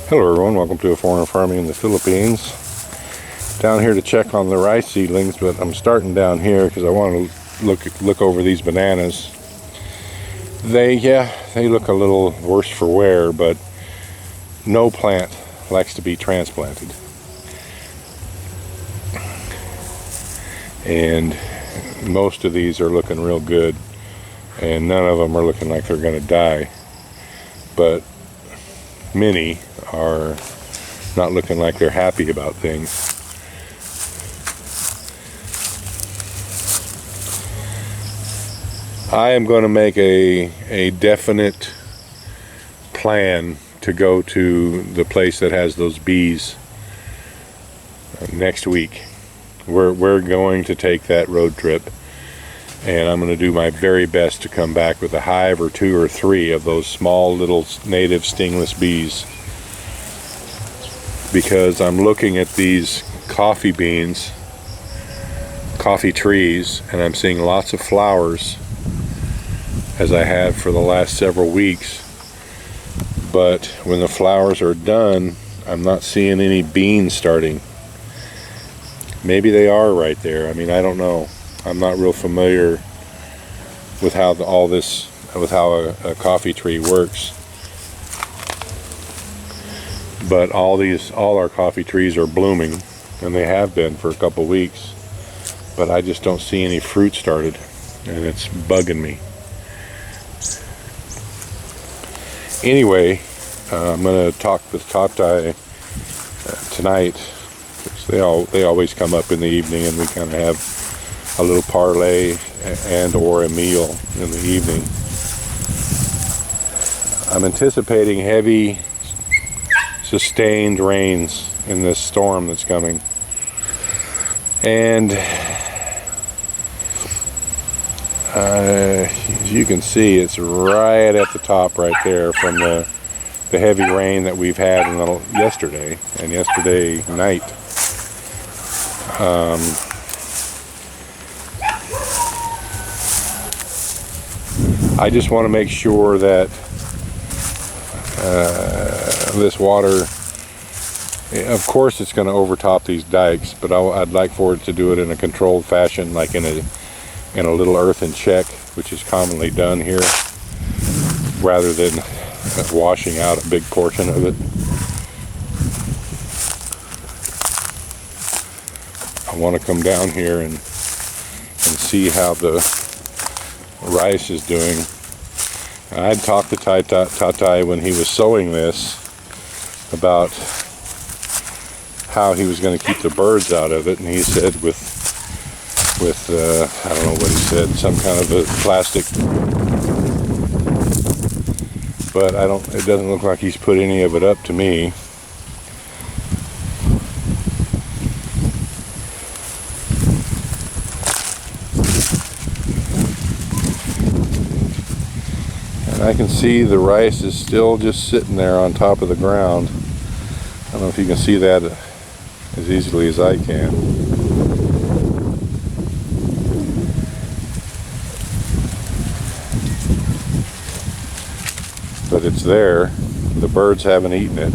Hello everyone, welcome to A Foreigner Farming in the Philippines. Down here to check on the rice seedlings, but I'm starting down here because I want to look over these bananas. They look a little worse for wear, but no plant likes to be transplanted. And most of these are looking real good, and none of them are looking like they're going to die. But many are not looking like they're happy about things. I am going to make a definite plan to go to the place that has those bees next week. We're going to take that road trip, and I'm going to do my very best to come back with a hive or two or three of those small little native stingless bees, because I'm looking at these coffee beans, coffee trees, and I'm seeing lots of flowers, as I have for the last several weeks. But when the flowers are done, I'm not seeing any beans starting. Maybe they are right there. I mean, I don't know. I'm not real familiar with how a coffee tree works. But all our coffee trees are blooming, and they have been for a couple weeks. But I just don't see any fruit started, and it's bugging me. Anyway, I'm going to talk with Tatai tonight. They always come up in the evening, and we kind of have a little parlay and or a meal in the evening. I'm anticipating heavy, sustained rains in this storm that's coming. And as you can see, it's right at the top right there from the heavy rain that we've had yesterday and yesterday night. I just want to make sure that this water, of course it's going to overtop these dikes, but I'd like for it to do it in a controlled fashion, like in a little earthen check, which is commonly done here, rather than washing out a big portion of it. I want to come down here and see how the rice is doing. I had talked to Tatai when he was sowing this about how he was going to keep the birds out of it, and he said with I don't know what he said, some kind of a plastic, but it doesn't look like he's put any of it up to me. And I can see the rice is still just sitting there on top of the ground. I don't know if you can see that as easily as I can. But it's there. The birds haven't eaten it.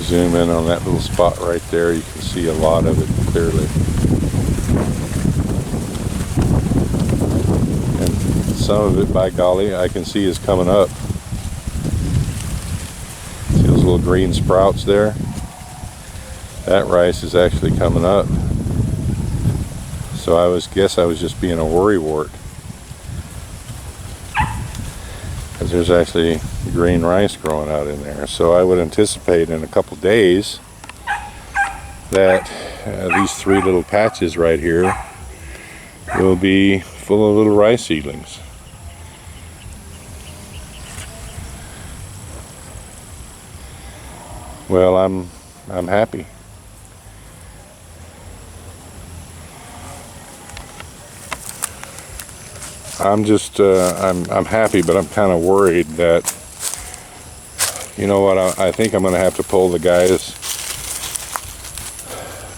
Zoom in on that little spot right there. You can see a lot of it clearly. And some of it, by golly, I can see is coming up. See those little green sprouts there? That rice is actually coming up. So I guess I was just being a worrywart, because there's actually green rice growing out in there. So I would anticipate in a couple days that these three little patches right here will be full of little rice seedlings. Well, I'm happy. I'm just, I'm happy, but I'm kind of worried that, you know what, I think I'm going to have to pull the guys,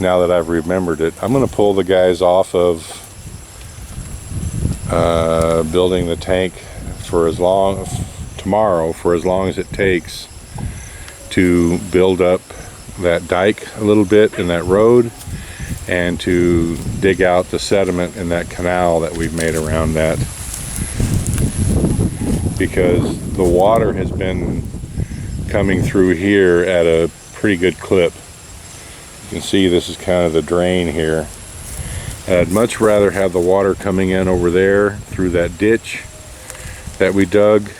now that I've remembered it, I'm going to pull the guys off of building the tank tomorrow for as long as it takes to build up that dike a little bit in that road, and to dig out the sediment in that canal that we've made around that, because the water has been coming through here at a pretty good clip. You can see this is kind of the drain here. I'd much rather have the water coming in over there through that ditch that we dug,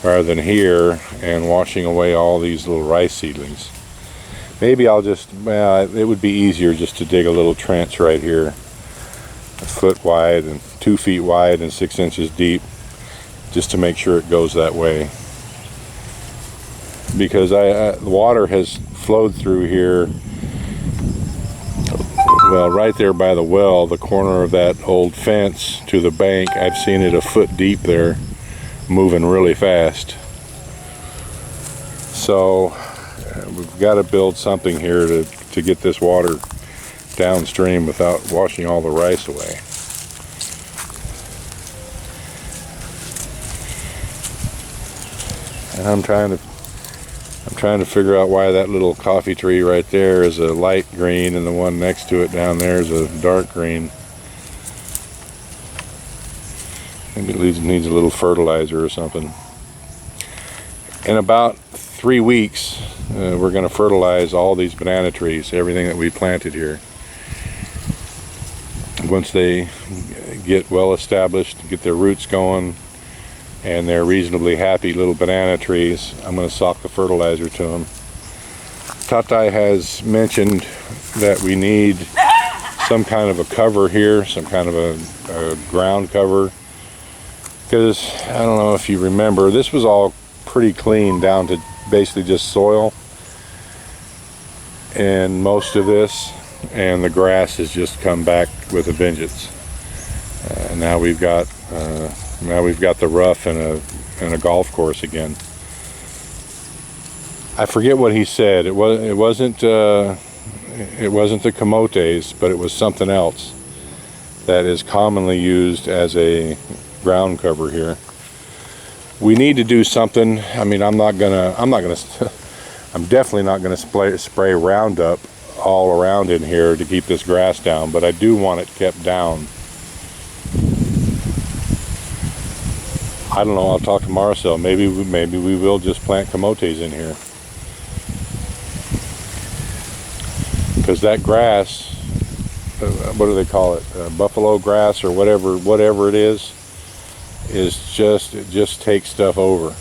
rather than here and washing away all these little rice seedlings. Maybe I'll just, it would be easier just to dig a little trench right here, a foot wide and 2 feet wide and 6 inches deep, just to make sure it goes that way. Because the water has flowed through here, well, right there by the well, the corner of that old fence to the bank. I've seen it a foot deep there, moving really fast. So we've got to build something here to get this water downstream without washing all the rice away. And I'm trying to figure out why that little coffee tree right there is a light green and the one next to it down there is a dark green. Maybe it needs a little fertilizer or something. In about 3 weeks, we're going to fertilize all these banana trees, everything that we planted here. Once they get well established, get their roots going, and they're reasonably happy little banana trees, I'm going to sock the fertilizer to them. Tatai has mentioned that we need some kind of a cover here, some kind of a ground cover, because I don't know if you remember, this was all pretty clean down to basically just soil and most of this, and the grass has just come back with a vengeance. Now we've got the rough and a golf course again. I forget what he said. It wasn't the camotes, but it was something else that is commonly used as a ground cover here. We need to do something. I mean, I'm definitely not gonna spray Roundup all around in here to keep this grass down, but I do want it kept down. I don't know, I'll talk to Marcel. Maybe we will just plant camotes in here. Because that grass, what do they call it? Buffalo grass or whatever it is just, it just takes stuff over.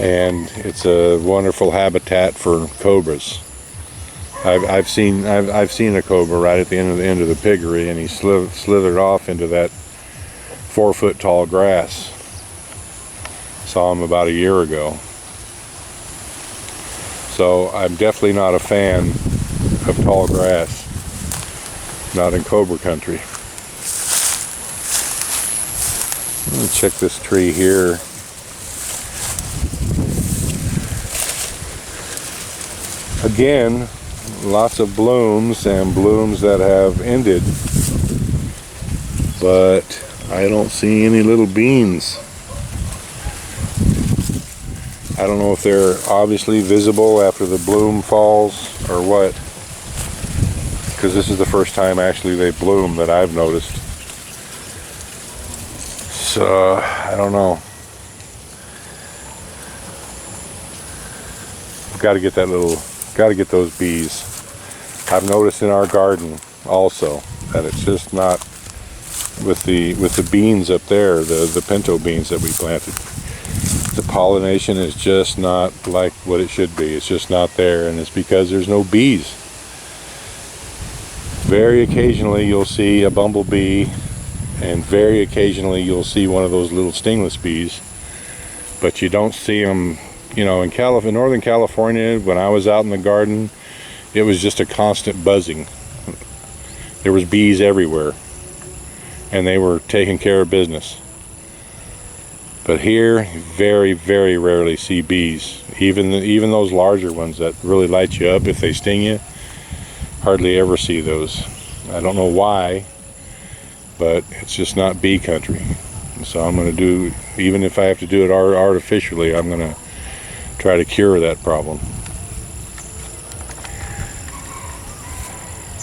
And it's a wonderful habitat for cobras. I've seen a cobra right at the end of the piggery, and he slithered off into that 4-foot tall grass. Saw him about a year ago. So I'm definitely not a fan of tall grass. Not in cobra country. Let me check this tree here. Again, lots of blooms and blooms that have ended, but I don't see any little beans. I don't know if they're obviously visible after the bloom falls or what, because this is the first time actually they bloom that I've noticed. So I don't know. Got to get those bees. I've noticed in our garden also that it's just not with the beans up there, the pinto beans that we planted. The pollination is just not like what it should be. It's just not there, and it's because there's no bees. Very occasionally you'll see a bumblebee, and very occasionally you'll see one of those little stingless bees, but you don't see them. You know, in Northern California, when I was out in the garden, it was just a constant buzzing. There was bees everywhere, and they were taking care of business. But here, very, very rarely see bees. Even those larger ones that really light you up if they sting you hardly ever see those. I don't know why, but it's just not bee country. So I'm going to do, even if I have to do it artificially, I'm going to try to cure that problem.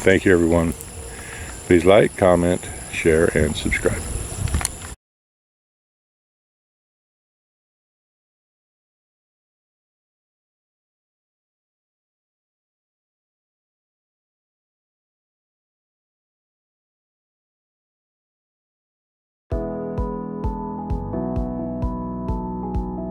Thank you, everyone. Please like, comment, share, and subscribe.